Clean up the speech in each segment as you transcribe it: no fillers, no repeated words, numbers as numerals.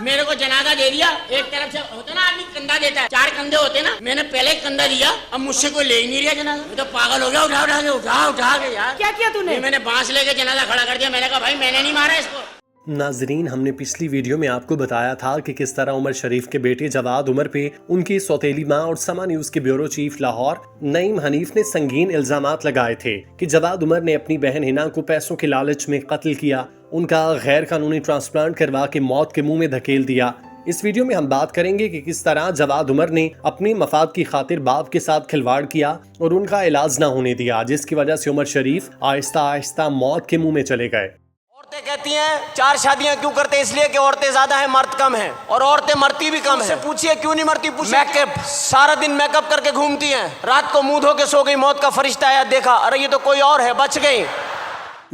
मेरे को जनाजा दे दिया, एक तरफ से होता ना आदमी कंधा देता है, 4 कंधे होते ना, मैंने पहले कंधा दिया, अब मुझसे कोई ले ही नहीं रहा जनाजा। मैं तो पागल हो गया, उठा के यार। क्या किया तूने? मैंने बांस लेके जनाजा खड़ा कर दिया। मैंने कहा भाई मैंने नहीं मारा इसको। नाजरीन, हमने पिछली वीडियो में आपको बताया था कि किस तरह उमर शरीफ के बेटे जवाद उमर पे उनकी सौतेली मां और समा न्यूज के ब्यूरो चीफ लाहौर नईम हनीफ ने संगीन इल्जामात लगाए थे कि जवाद उमर ने अपनी बहन हिना को पैसों के लालच में कत्ल किया, उनका गैर कानूनी ट्रांसप्लांट करवा के मौत के मुंह में धकेल दिया। इस वीडियो में हम बात करेंगे कि किस तरह जवाद उमर ने अपने मफाद की खातिर बाप के साथ खिलवाड़ किया और उनका इलाज न होने दिया, जिसकी वजह से उमर शरीफ आहिस्ता आहिस्ता मौत के मुंह में चले गए। औरतें कहती हैं 4 शादियां क्यों करते हैं? इसलिए कि औरतें ज्यादा हैं, मर्द कम हैं, और औरतें मरती भी कम है। पूछिए क्यों नहीं मरती? मेकअप, सारा दिन मेकअप करके घूमती हैं, रात को मुंह धो के सो गई, मौत का फरिश्ता आया, देखा अरे ये तो कोई और है, बच गई।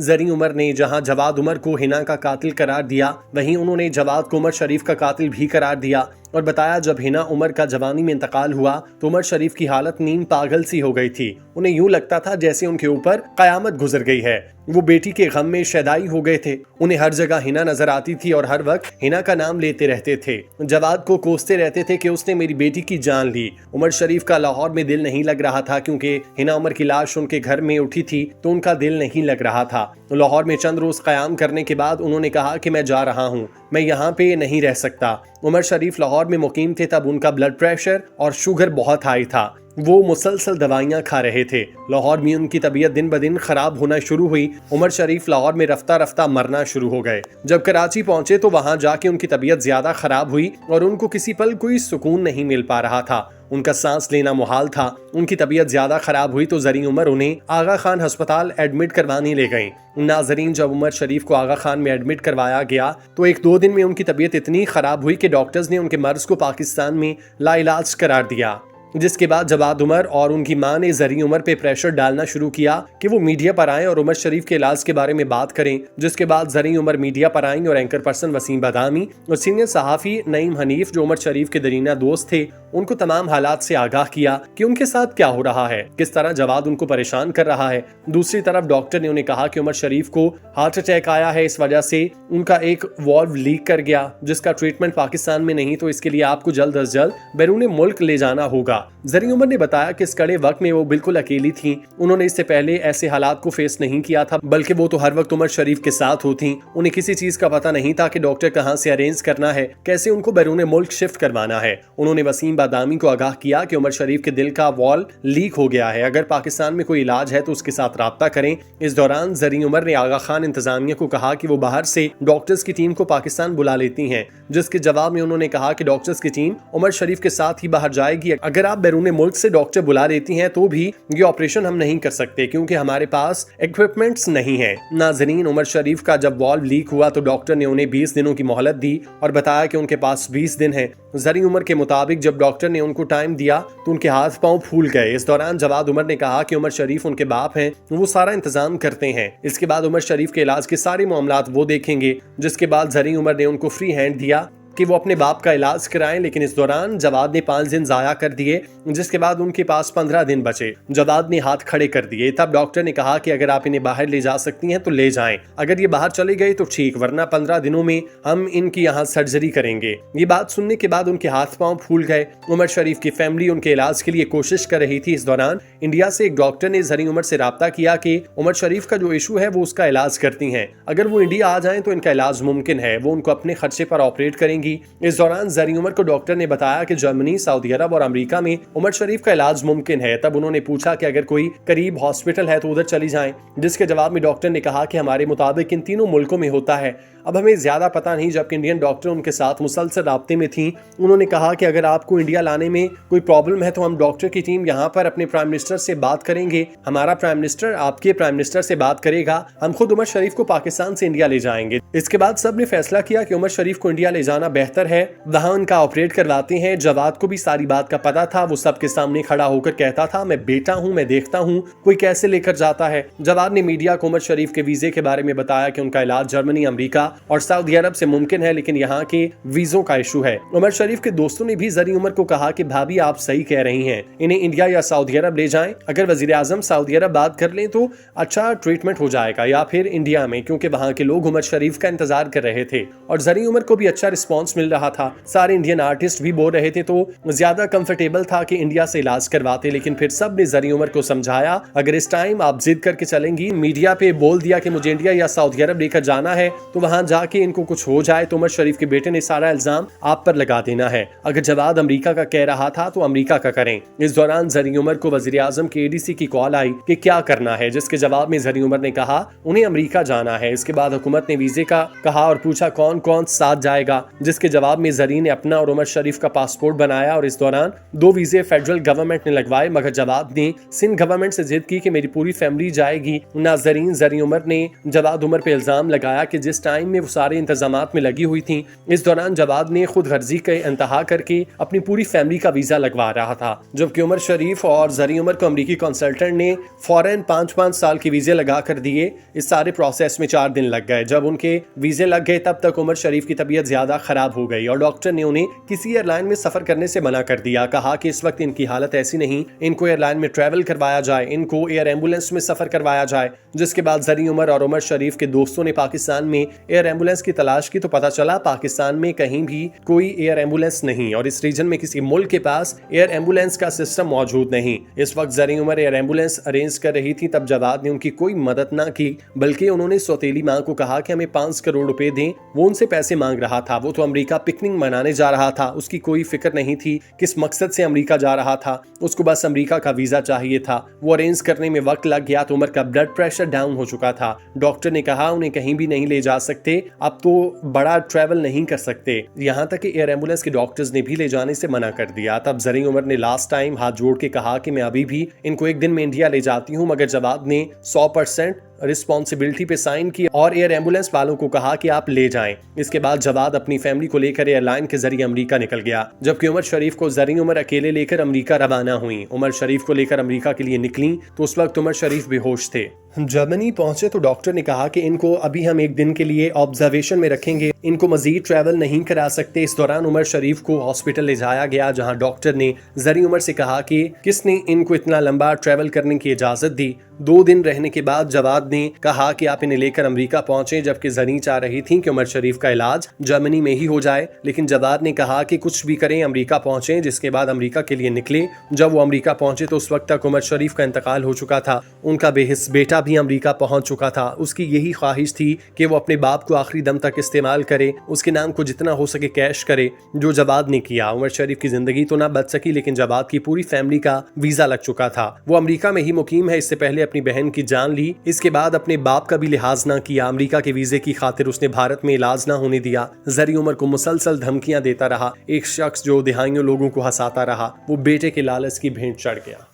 जरी उमर ने जहां जवाद उमर को हिना का कातिल करार दिया, वहीं उन्होंने जवाद को उमर शरीफ का कातिल भी करार दिया और बताया जब हिना उमर का जवानी में इंतकाल हुआ तो उमर शरीफ की हालत नीम पागल सी हो गई थी। उन्हें यूं लगता था जैसे उनके ऊपर कयामत गुजर गई है। वो बेटी के गम में शैदाई हो गए थे। उन्हें हर जगह हिना नजर आती थी और हर वक्त हिना का नाम लेते रहते थे। जवाद को कोसते रहते थे कि उसने मेरी बेटी की जान ली। उमर शरीफ का लाहौर में दिल नहीं लग रहा था क्योंकि हिना उमर की लाश उनके घर में उठी थी तो उनका दिल नहीं लग रहा था। लाहौर में चंद रोज कयाम करने के बाद उन्होंने कहा कि मैं जा रहा हूँ, मैं यहाँ पे नहीं रह सकता। उमर शरीफ लाहौर में मुकीम थे, तब उनका ब्लड प्रेशर और शुगर बहुत हाई था। वो मुसलसल दवाइयां खा रहे थे। लाहौर में उनकी तबीयत दिन ब दिन खराब होना शुरू हुई। उमर शरीफ लाहौर में रफ्ता रफ्ता मरना शुरू हो गए। जब कराची पहुंचे तो वहां जाके उनकी तबीयत ज्यादा खराब हुई और उनको किसी पल कोई सुकून नहीं मिल पा रहा था। उनका सांस लेना मुहाल था। उनकी तबीयत ज्यादा खराब हुई तो जरी उमर उन्हें आगा खान अस्पताल एडमिट करवाने ले गए। नाजरीन, जब उमर शरीफ को आगा खान में एडमिट करवाया गया तो 1-2 दिन में उनकी तबीयत इतनी खराब हुई कि डॉक्टर्स ने उनके मर्ज को पाकिस्तान में लाइलाज करार दिया। जिसके बाद जवाद उमर और उनकी मां ने जरी उमर पे प्रेशर डालना शुरू किया कि वो मीडिया पर आएं और उमर शरीफ के इलाज के बारे में बात करें। जिसके बाद जरी उमर मीडिया पर आईं और एंकर पर्सन वसीम बदामी और सीनियर सहाफी नईम हनीफ जो उमर शरीफ के दरीना दोस्त थे उनको तमाम हालात से आगाह किया कि उनके साथ क्या हो रहा है, किस तरह जवाद उनको परेशान कर रहा है। दूसरी तरफ डॉक्टर ने उन्हें कहा कि उमर शरीफ को हार्ट अटैक आया है, इस वजह से उनका एक वॉल्व लीक कर गया जिसका ट्रीटमेंट पाकिस्तान में नहीं, तो इसके लिए आपको जल्द अज जल्द बैरून मुल्क ले जाना होगा। जरी उमर ने बताया कि इस कड़े वक्त में वो बिल्कुल अकेली थी। उन्होंने इससे पहले ऐसे हालात को फेस नहीं किया था, बल्कि वो तो हर वक्त उमर शरीफ के साथ होती। उन्हें किसी चीज का पता नहीं था कि डॉक्टर कहाँ से अरेंज करना है, कैसे उनको बैरून मुल्क शिफ्ट करवाना है। उन्होंने वसीम बादामी को आगाह किया कि उमर शरीफ के दिल का वॉल लीक हो गया है, अगर पाकिस्तान में कोई इलाज है तो उसके साथ राब्ता करें। इस दौरान जरी उमर ने आगा खान इंतजामिया को कहा कि वो बाहर से डॉक्टर्स की टीम को पाकिस्तान बुला लेती हैं, जिसके जवाब में उन्होंने कहा कि डॉक्टर्स की टीम उमर शरीफ के साथ ही बाहर जाएगी। अगर आप बैरून मुल्क से डॉक्टर बुला लेती हैं तो भी ये ऑपरेशन हम नहीं कर सकते क्योंकि हमारे पास इक्विपमेंट्स नहीं है। नाजरीन, उमर शरीफ का जब वॉल्व लीक हुआ तो डॉक्टर ने उन्हें 20 दिनों की मोहलत दी और बताया कि उनके पास 20 दिन है। जरी उमर के मुताबिक जब डॉक्टर ने उनको टाइम दिया तो उनके हाथ पांव फूल गए। इस दौरान जवाद उमर ने कहा कि उमर शरीफ उनके बाप हैं, वो सारा इंतजाम करते हैं। इसके बाद उमर शरीफ के इलाज के सारे मामलात वो देखेंगे। जिसके बाद जरी उमर ने उनको फ्री हैंड दिया कि वो अपने बाप का इलाज कराएं, लेकिन इस दौरान जवाद ने 5 दिन जाया कर दिए, जिसके बाद उनके पास 15 दिन बचे। जवाद ने हाथ खड़े कर दिए। तब डॉक्टर ने कहा कि अगर आप इन्हें बाहर ले जा सकती हैं तो ले जाएं, अगर ये बाहर चले गए तो ठीक, वरना 15 दिनों में हम इनकी यहाँ सर्जरी करेंगे। ये बात सुनने के बाद उनके हाथ पांव फूल गए। उमर शरीफ की फैमिली उनके इलाज के लिए कोशिश कर रही थी। इस दौरान इंडिया से एक डॉक्टर ने जरी उमर से राब्ता किया कि उमर शरीफ का जो इशू है वो उसका इलाज करती हैं, अगर वो इंडिया आ जाएं तो इनका इलाज मुमकिन है, वो उनको अपने खर्चे पर ऑपरेट करेंगी। इस दौरान जरी उमर को डॉक्टर ने बताया कि जर्मनी, सऊदी अरब और अमेरिका में उमर शरीफ का इलाज मुमकिन है। तब उन्होंने पूछा कि अगर कोई करीब हॉस्पिटल है तो उधर चली जाएं, जिसके जवाब में डॉक्टर ने कहा कि हमारे मुताबिक इन तीनों मुल्कों में होता है। अब हमें ज्यादा पता नहीं, जबकि इंडियन डॉक्टर उनके साथ मुसलसल राब्ते में थी। उन्होंने कहा कि अगर आपको इंडिया लाने में कोई प्रॉब्लम है तो हम डॉक्टर की टीम यहाँ पर अपने प्राइम मिनिस्टर से बात करेंगे, हमारा प्राइम मिनिस्टर आपके प्राइम मिनिस्टर से बात करेगा, हम खुद उमर शरीफ को पाकिस्तान से इंडिया ले जाएंगे। इसके बाद सब ने फैसला किया कि उमर शरीफ को इंडिया ले जाना बेहतर है, वहाँ उनका ऑपरेट करवाते हैं। जवाद को भी सारी बात का पता था, वो सबके सामने खड़ा होकर कहता था मैं बेटा हूँ, मैं देखता हूँ कोई कैसे लेकर जाता है। जवाद ने मीडिया को उमर शरीफ के वीजे के बारे में बताया कि उनका इलाज जर्मनी, अमेरिका और सऊदी अरब से मुमकिन है, लेकिन यहाँ के वीजों का इशू है। उमर शरीफ के दोस्तों ने भी जरी उमर को कहा कि भाभी आप सही कह रही हैं, इन्हें इंडिया या सऊदी अरब ले जाएं, अगर वजीर आजम सऊदी अरब बात कर लें तो अच्छा ट्रीटमेंट हो जाएगा, या फिर इंडिया में, क्योंकि वहाँ के लोग उमर शरीफ का इंतजार कर रहे थे। और जरी उमर को भी अच्छा रिस्पॉन्स रिस्पॉन्स मिल रहा था। सारे इंडियन आर्टिस्ट भी बोल रहे थे तो ज्यादा कंफर्टेबल था कि इंडिया से इलाज करवाते, लेकिन फिर सब ने जरी उमर को समझाया अगर इस टाइम आप जिद करके चलेंगी, मीडिया पे बोल दिया कि मुझे इंडिया या सऊदी अरब लेकर जाना है तो वहां जाके इनको कुछ हो जाए तो उमर शरीफ के बेटे ने सारा इल्जाम आप पर लगा देना है। अगर जवाद अमेरिका का कह रहा था तो अमेरिका का करें। इस दौरान जरी उमर को वजीर आजम के एडीसी की कॉल आई कि क्या करना है, जिसके जवाब में जरी उमर ने कहा उन्हें अमेरिका जाना है। इसके बाद हुकूमत ने वीजे का कहा और पूछा कौन कौन साथ जाएगा, जिसके जवाब में जरी ने अपना और उमर शरीफ का पासपोर्ट बनाया और इस दौरान 2 वीजे फेडरल गवर्नमेंट ने लगवाए, मगर जवाद ने सिंध गवर्नमेंट से जिद की कि मेरी पूरी फैमिली जाएगी। नाजरीन, जरी उमर ने जवाद उमर पे इल्जाम लगाया कि जिस टाइम में वो सारे इंतजामात में लगी हुई थी, इस दौरान जवाद ने खुद गर्जी का इंतहा करके अपनी पूरी फैमिली का वीजा लगवा रहा था, जबकि उमर शरीफ और जरी उमर को अमेरिकी कंसल्टेंट ने फौरन 5-5 साल के वीजे लगा कर दिए। इस सारे प्रोसेस में 4 दिन लग गए। जब उनके वीजे लग गए तब तक उमर शरीफ की तबीयत ज्यादा खराब हो गई और डॉक्टर ने उन्हें किसी एयरलाइन में सफर करने से मना कर दिया। कहा कि इस वक्त इनकी हालत ऐसी नहीं, इनको एयरलाइन में ट्रैवल करवाया जाए, इनको एयर एम्बुलेंस में सफर करवाया जाए। जिसके बाद जरी उमर और उमर शरीफ के दोस्तों ने पाकिस्तान में एयर एम्बुलेंस की तलाश की तो पता चला पाकिस्तान में कहीं भी कोई एयर एम्बुलेंस नहीं और इस रीजन में किसी मुल्क के पास एयर एम्बुलेंस का सिस्टम मौजूद नहीं। इस वक्त जरी उमर एयर एम्बुलेंस अरेंज कर रही थी, तब जवाद ने उनकी कोई मदद ना की, बल्कि उन्होंने सौतेली मां को कहा कि हमें 5 करोड़ रुपए दें। वो उनसे पैसे मांग रहा था, वो तो अमेरिका पिकनिक मनाने जा रहा था, उसकी कोई फिक्र नहीं थी किस मकसद से अमेरिका जा रहा था, उसको बस अमेरिका का वीजा चाहिए था। वो अरेंज करने में वक्त लग गया तो उमर का ब्लड प्रेशर डाउन हो चुका था। डॉक्टर ने कहा उन्हें कहीं भी नहीं ले जा सकते, अब तो बड़ा ट्रैवल नहीं कर सकते, यहाँ तक कि एयर एम्बुलेंस के डॉक्टर्स ने भी ले जाने से मना कर दिया। तब जरी उमर ने लास्ट टाइम हाथ जोड़ के कहा कि मैं अभी भी इनको एक दिन में इंडिया ले जाती हूँ, मगर जवाद ने 100% रिस्पॉन्सिबिलिटी पे साइन की और एयर एम्बुलेंस वालों को कहा कि आप ले जाएं। इसके बाद जवाद अपनी फैमिली को लेकर एयरलाइन के जरिए अमेरिका निकल गया, जबकि उमर शरीफ को जरी उमर अकेले लेकर अमेरिका रवाना हुई। उमर शरीफ को लेकर अमेरिका के लिए निकली तो उस वक्त उमर शरीफ बेहोश थे। जर्मनी पहुंचे तो डॉक्टर ने कहा कि इनको अभी हम एक दिन के लिए ऑब्जर्वेशन में रखेंगे, इनको मजीद ट्रैवल नहीं करा सकते। इस दौरान उमर शरीफ को हॉस्पिटल ले जाया गया, जहां डॉक्टर ने जरी उमर से कहा कि किसने इनको इतना लंबा ट्रैवल करने की इजाजत दी। 2 दिन रहने के बाद जवाद ने कहा कि आप इन्हें लेकर अमेरिका पहुंचे, जबकि जरी चाह रही थी कि उमर शरीफ का इलाज जर्मनी में ही हो जाए, लेकिन जवाद ने कहा कि कुछ भी करें अमेरिका पहुंचे। जिसके बाद अमेरिका के लिए निकले। जब वो अमेरिका पहुंचे तो उस वक्त तक उमर शरीफ का इंतकाल हो चुका था, उनका बेहिस बेटा भी अमेरिका पहुंच चुका था। उसकी यही ख्वाहिश थी कि वो अपने बाप को आखिरी दम तक इस्तेमाल करे, उसके नाम को जितना हो सके कैश करे, जो जवाद ने किया। उमर शरीफ की जिंदगी तो ना बच सकी, लेकिन जवाद की पूरी फैमिली का वीजा लग चुका था। वो अमेरिका में ही मुकीम है। इससे पहले अपनी बहन की जान ली, इसके बाद अपने बाप का भी लिहाज ना किया। अमेरिका के वीजे की खातिर उसने भारत में इलाज ना होने दिया। जरी उमर को मुसलसल धमकियां देता रहा। एक शख्स जो दिहाइयों लोगों को हंसाता रहा, वो बेटे के लालच की भेंट चढ़ गया।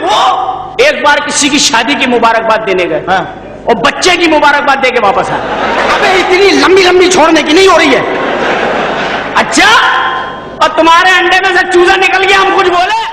वो एक बार किसी की शादी की मुबारकबाद देने गए और बच्चे की मुबारकबाद देके वापस आए। अबे इतनी लंबी लंबी छोड़ने की नहीं हो रही है। अच्छा, और तुम्हारे अंडे में से चूजा निकल गया, हम कुछ बोले?